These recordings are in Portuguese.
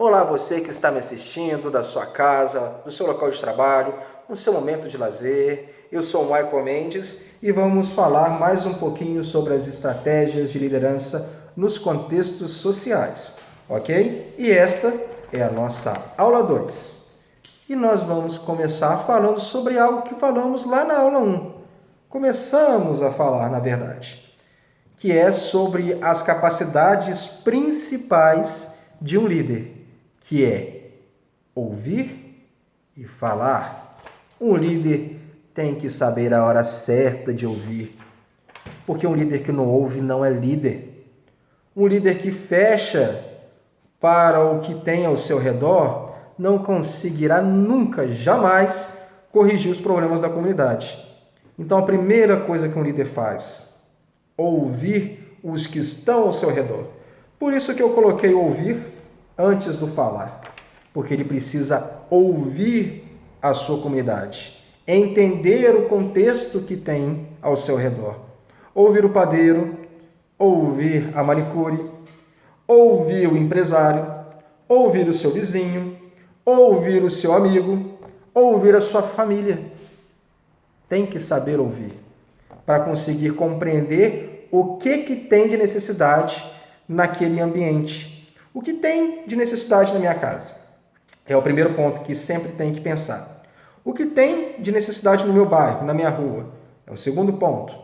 Olá, você que está me assistindo da sua casa, do seu local de trabalho, no seu momento de lazer. Eu sou o Michael Mendes e vamos falar mais um pouquinho sobre as estratégias de liderança nos contextos sociais, ok? E esta é a nossa aula 2. E nós vamos começar falando sobre algo que falamos lá na aula 1. Começamos a falar, na verdade, que é sobre as capacidades principais de um líder, que é ouvir e falar. Um líder tem que saber a hora certa de ouvir, porque um líder que não ouve não é líder. Um líder que fecha para o que tem ao seu redor não conseguirá nunca, jamais, corrigir os problemas da comunidade. Então, a primeira coisa que um líder faz, ouvir os que estão ao seu redor. Por isso que eu coloquei ouvir antes do falar, porque ele precisa ouvir a sua comunidade, entender o contexto que tem ao seu redor. Ouvir o padeiro, ouvir a manicure, ouvir o empresário, ouvir o seu vizinho, ouvir o seu amigo, ouvir a sua família. Tem que saber ouvir para conseguir compreender o que tem de necessidade naquele ambiente. O que tem de necessidade na minha casa? É o primeiro ponto que sempre tem que pensar. O que tem de necessidade no meu bairro, na minha rua? É o segundo ponto.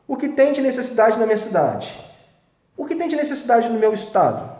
O que tem de necessidade na minha cidade? O que tem de necessidade no meu estado?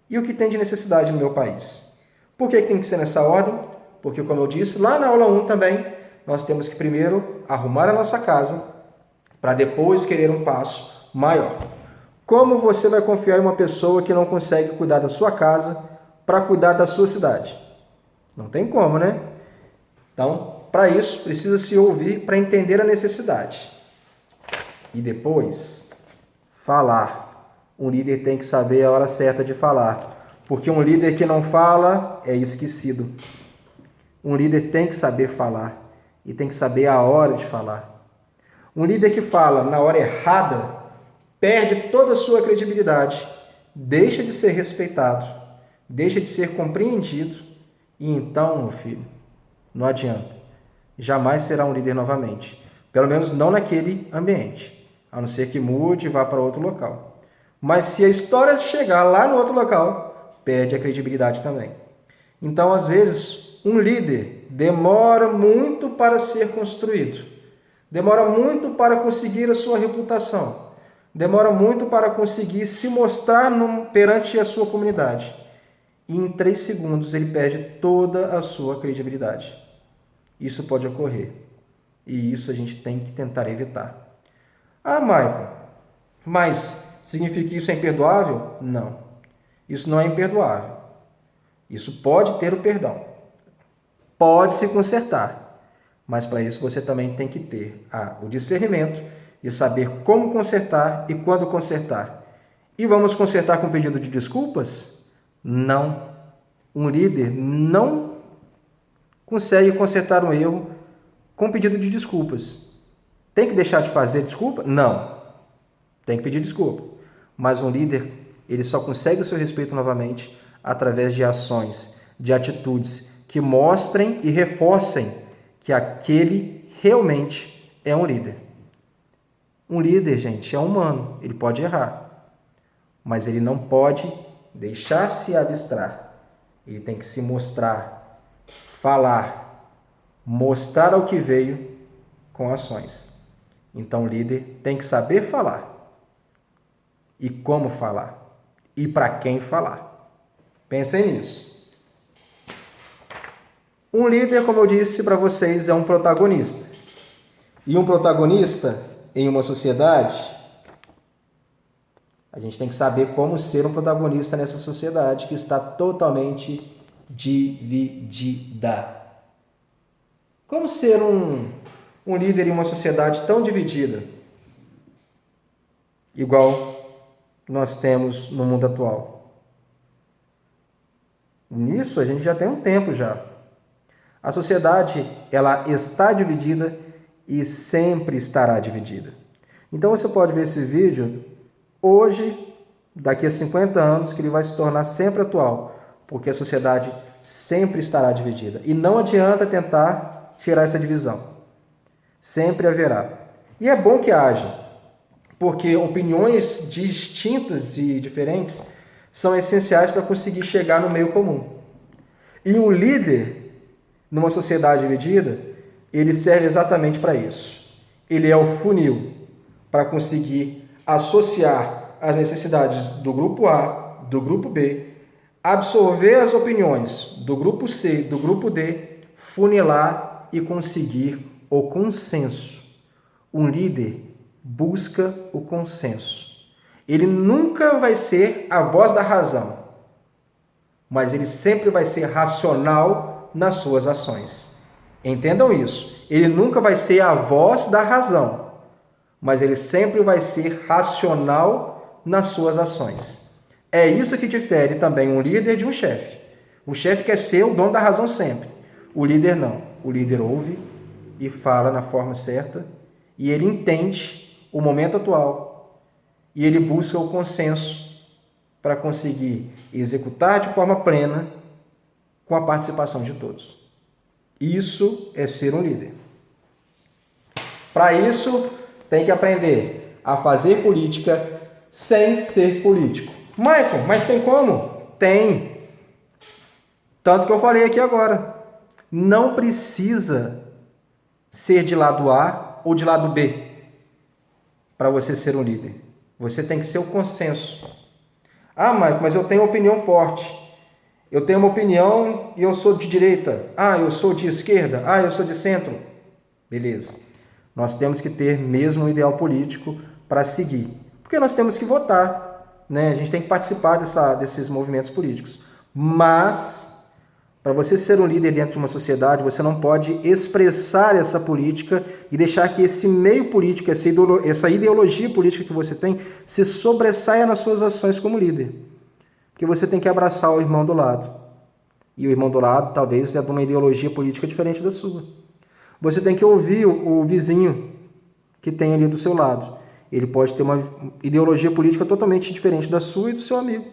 E o que tem de necessidade no meu país? Por que tem que ser nessa ordem? Porque, como eu disse lá na aula 1 também, nós temos que primeiro arrumar a nossa casa para depois querer um passo maior. Como você vai confiar em uma pessoa que não consegue cuidar da sua casa para cuidar da sua cidade? Não tem como, né? Então, para isso, precisa se ouvir para entender a necessidade. E depois, falar. Um líder tem que saber a hora certa de falar, porque um líder que não fala é esquecido. Um líder tem que saber falar e tem que saber a hora de falar. Um líder que fala na hora errada perde toda a sua credibilidade, deixa de ser respeitado, deixa de ser compreendido e então, meu filho, não adianta. Jamais será um líder novamente. Pelo menos não naquele ambiente, a não ser que mude e vá para outro local. Mas se a história chegar lá no outro local, perde a credibilidade também. Então, às vezes, um líder demora muito para ser construído, demora muito para conseguir a sua reputação, demora muito para conseguir se mostrar perante a sua comunidade. E em 3 segundos ele perde toda a sua credibilidade. Isso pode ocorrer. E isso a gente tem que tentar evitar. Ah, Michael, mas significa que isso é imperdoável? Não. Isso não é imperdoável. Isso pode ter o perdão. Pode se consertar. Mas para isso você também tem que ter o discernimento de saber como consertar e quando consertar. E vamos consertar com pedido de desculpas? Não. Um líder não consegue consertar um erro com pedido de desculpas. Tem que deixar de fazer desculpa? Não. Tem que pedir desculpa. Mas um líder, ele só consegue o seu respeito novamente através de ações, de atitudes que mostrem e reforcem que aquele realmente é um líder. Um líder, gente, é humano, ele pode errar, mas ele não pode deixar-se abstrar. Ele tem que se mostrar, falar, mostrar ao que veio com ações. Então, o líder tem que saber falar e como falar e para quem falar. Pensem nisso. Um líder, como eu disse para vocês, é um protagonista. E um protagonista em uma sociedade, a gente tem que saber como ser um protagonista nessa sociedade que está totalmente dividida. Como ser um líder em uma sociedade tão dividida, igual nós temos no mundo atual? Nisso a gente já tem um tempo já. A sociedade, ela está dividida e sempre estará dividida. Então você pode ver esse vídeo hoje, daqui a 50 anos, que ele vai se tornar sempre atual, porque a sociedade sempre estará dividida. E não adianta tentar tirar essa divisão. Sempre haverá. E é bom que haja, porque opiniões distintas e diferentes são essenciais para conseguir chegar no meio comum. E um líder, numa sociedade dividida, ele serve exatamente para isso. Ele é o funil para conseguir associar as necessidades do grupo A, do grupo B, absorver as opiniões do grupo C, do grupo D, funilar e conseguir o consenso. Um líder busca o consenso. Ele nunca vai ser a voz da razão, mas ele sempre vai ser racional nas suas ações. Entendam isso. Ele nunca vai ser a voz da razão, mas ele sempre vai ser racional nas suas ações. É isso que difere também um líder de um chefe. O chefe quer ser o dono da razão sempre. O líder não. O líder ouve e fala na forma certa e ele entende o momento atual e ele busca o consenso para conseguir executar de forma plena com a participação de todos. Isso é ser um líder. Para isso, tem que aprender a fazer política sem ser político. Michael, mas tem como? Tem. Tanto que eu falei aqui agora. Não precisa ser de lado A ou de lado B para você ser um líder. Você tem que ser o consenso. Ah, Michael, mas eu tenho opinião forte. Eu tenho uma opinião e eu sou de direita. Ah, eu sou de esquerda. Ah, eu sou de centro. Beleza. Nós temos que ter mesmo um ideal político para seguir. Porque nós temos que votar, né? A gente tem que participar desses movimentos políticos. Mas, para você ser um líder dentro de uma sociedade, você não pode expressar essa política e deixar que esse meio político, essa ideologia política que você tem, se sobressaia nas suas ações como líder. Porque você tem que abraçar o irmão do lado. E o irmão do lado, talvez, é de uma ideologia política diferente da sua. Você tem que ouvir o vizinho que tem ali do seu lado. Ele pode ter uma ideologia política totalmente diferente da sua e do seu amigo.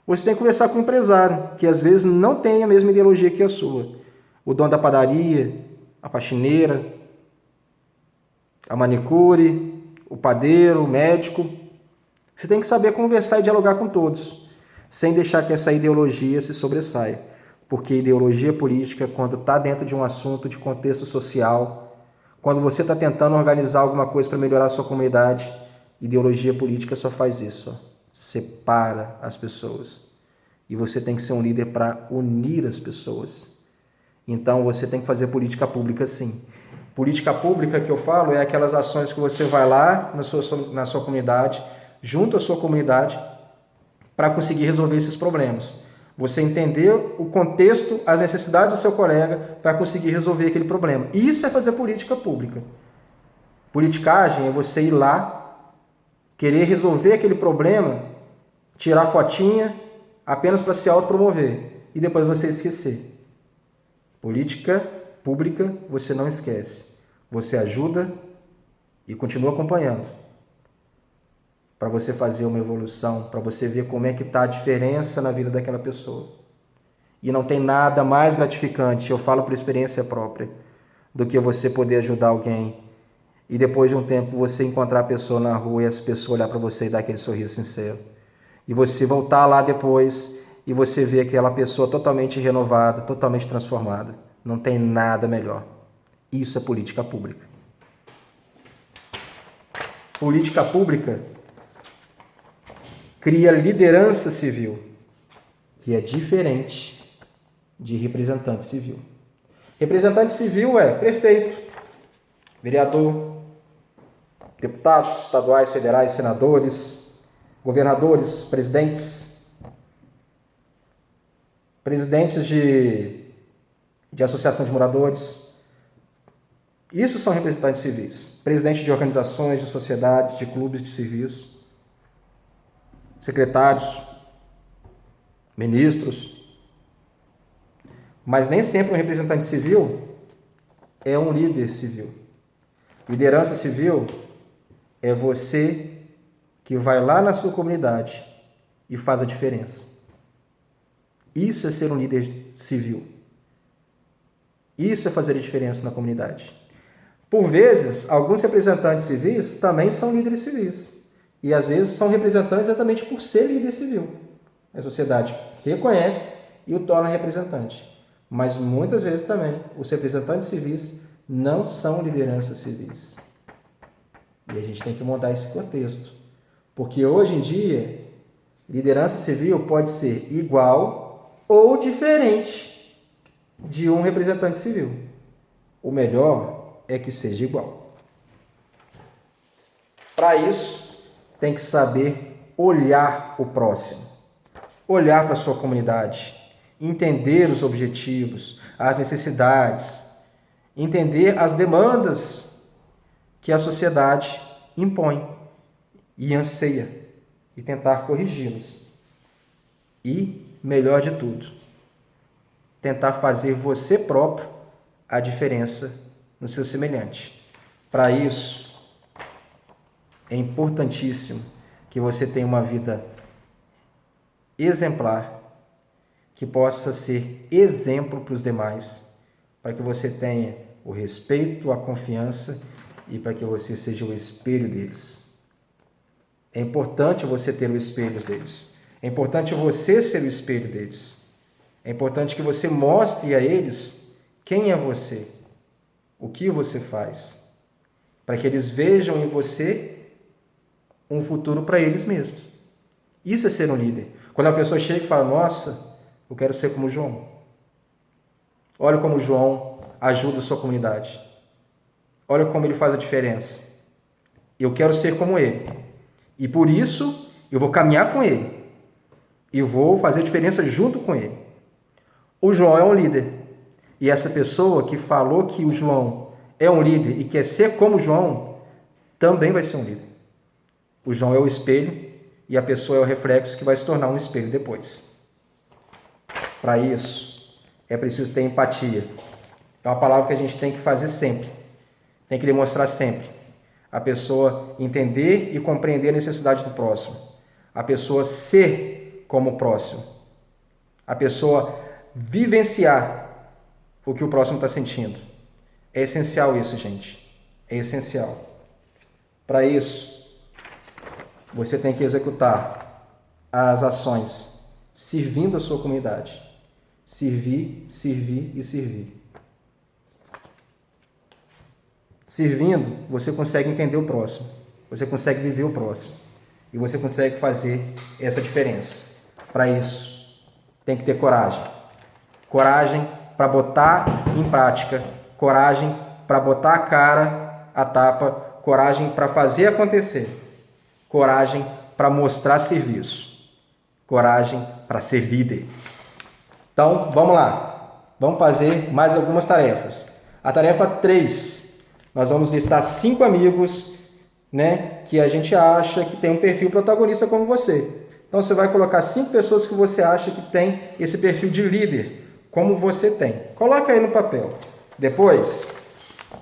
Você tem que conversar com o empresário, que às vezes não tem a mesma ideologia que a sua. O dono da padaria, a faxineira, a manicure, o padeiro, o médico. Você tem que saber conversar e dialogar com todos, sem deixar que essa ideologia se sobressaia. Porque ideologia política, quando está dentro de um assunto de contexto social, quando você está tentando organizar alguma coisa para melhorar a sua comunidade, ideologia política só faz isso, ó. Separa as pessoas. E você tem que ser um líder para unir as pessoas. Então você tem que fazer política pública sim. Política pública que eu falo é aquelas ações que você vai lá na sua comunidade, junto à sua comunidade, para conseguir resolver esses problemas. Você entender o contexto, as necessidades do seu colega para conseguir resolver aquele problema. Isso é fazer política pública. Politicagem é você ir lá, querer resolver aquele problema, tirar fotinha apenas para se autopromover e depois você esquecer. Política pública você não esquece. Você ajuda e continua acompanhando. Para você fazer uma evolução, para você ver como é que está a diferença na vida daquela pessoa. E não tem nada mais gratificante, eu falo por experiência própria, do que você poder ajudar alguém e depois de um tempo você encontrar a pessoa na rua e essa pessoa olhar para você e dar aquele sorriso sincero. E você voltar lá depois e você ver aquela pessoa totalmente renovada, totalmente transformada. Não tem nada melhor. Isso é política pública. Política pública cria liderança civil, que é diferente de representante civil. Representante civil é prefeito, vereador, deputados estaduais, federais, senadores, governadores, presidentes de associação de moradores. Isso são representantes civis. Presidente de organizações, de sociedades, de clubes de serviço. Secretários, ministros. Mas nem sempre um representante civil é um líder civil. Liderança civil é você que vai lá na sua comunidade e faz a diferença. Isso é ser um líder civil. Isso é fazer a diferença na comunidade. Por vezes, alguns representantes civis também são líderes civis. E às vezes são representantes exatamente por ser líder civil. A sociedade reconhece e o torna representante. Mas muitas vezes também os representantes civis não são lideranças civis. E a gente tem que mudar esse contexto. Porque hoje em dia, liderança civil pode ser igual ou diferente de um representante civil. O melhor é que seja igual. Para isso, tem que saber olhar o próximo, olhar para a sua comunidade, entender os objetivos, as necessidades, entender as demandas que a sociedade impõe e anseia e tentar corrigi-los. E, melhor de tudo, tentar fazer você próprio a diferença no seu semelhante. Para isso, é importantíssimo que você tenha uma vida exemplar, que possa ser exemplo para os demais, para que você tenha o respeito, a confiança e para que você seja o espelho deles. É importante você ter o espelho deles. É importante você ser o espelho deles. É importante que você mostre a eles quem é você, o que você faz, para que eles vejam em você um futuro para eles mesmos. Isso é ser um líder. Quando a pessoa chega e fala, nossa, eu quero ser como o João. Olha como o João ajuda a sua comunidade. Olha como ele faz a diferença. Eu quero ser como ele. E por isso, eu vou caminhar com ele. E vou fazer a diferença junto com ele. O João é um líder. E essa pessoa que falou que o João é um líder e quer ser como o João, também vai ser um líder. O João é o espelho e a pessoa é o reflexo que vai se tornar um espelho depois. Para isso, é preciso ter empatia. É uma palavra que a gente tem que fazer sempre. Tem que demonstrar sempre. A pessoa entender e compreender a necessidade do próximo. A pessoa ser como o próximo. A pessoa vivenciar o que o próximo está sentindo. É essencial isso, gente. É essencial. Para isso, você tem que executar as ações servindo a sua comunidade. Servir, servir e servir. Servindo, você consegue entender o próximo. Você consegue viver o próximo. E você consegue fazer essa diferença. Para isso, tem que ter coragem. Coragem para botar em prática. Coragem para botar a cara a tapa. Coragem para fazer acontecer. Coragem para mostrar serviço. Coragem para ser líder. Então, vamos lá. Vamos fazer mais algumas tarefas. A tarefa 3. Nós vamos listar 5 amigos, né, que a gente acha que tem um perfil protagonista como você. Então, você vai colocar 5 pessoas que você acha que tem esse perfil de líder, como você tem. Coloca aí no papel. Depois,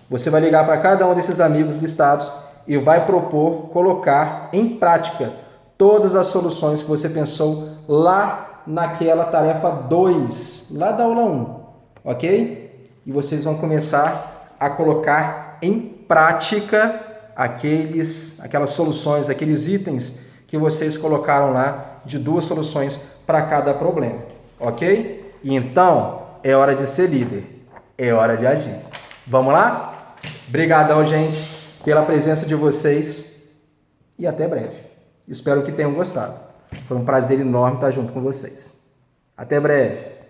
você vai ligar para cada um desses amigos listados e vai propor colocar em prática todas as soluções que você pensou lá naquela tarefa 2, lá da aula 1, ok? E vocês vão começar a colocar em prática aquelas soluções, aqueles itens que vocês colocaram lá de 2 soluções para cada problema, ok? E então, é hora de ser líder, é hora de agir. Vamos lá? Obrigadão, gente, pela presença de vocês e até breve. Espero que tenham gostado. Foi um prazer enorme estar junto com vocês. Até breve.